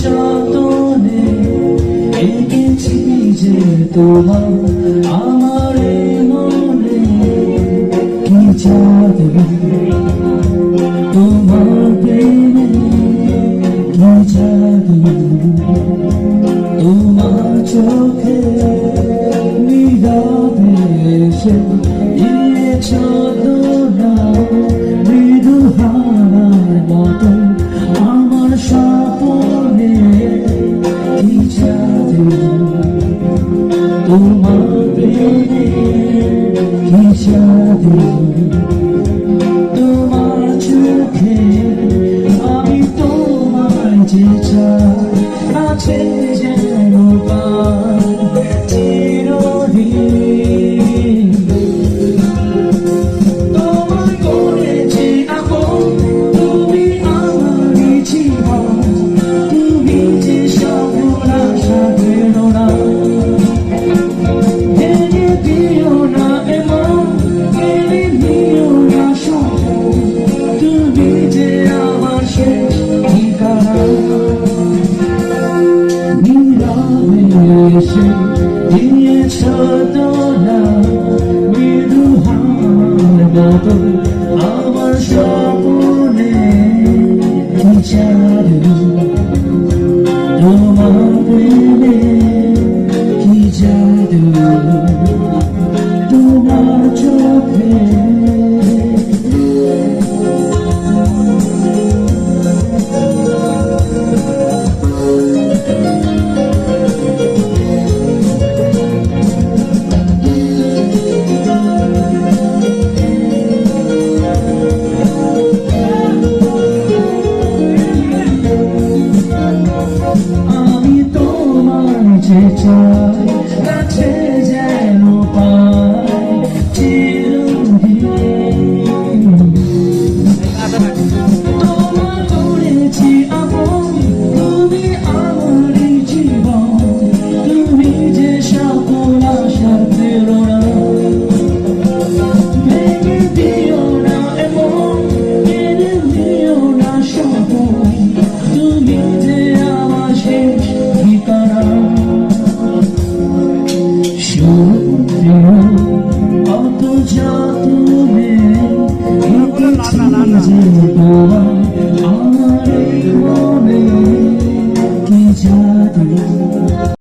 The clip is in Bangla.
যতনে এঁকেছি যে তোমার আমার মনে, কি জাদু তোমার প্রেমে, কি জাদু তোমার চোখে নীরবে এসে দিয়েছ দোলা, মৃদু হাওয়ার মতো আমার স্বপ্নে, কি জাদু তোমার প্রেমে, কি জাদু তোমার চোখে, আমি তোমায় যে চাই আছে যেন চিরদিন। তোমায় করেছি আপন, তুমি আমারই জীবন, তুমি যে সকল আশা পেরো না, ভেঙে দিও না এমন, কেড়ে নিও না সব, তুমি যে আমার শেষ ঠিকানা। এসে দিয়েছ দোলা, মৃদু হাওয়ার মতো আমার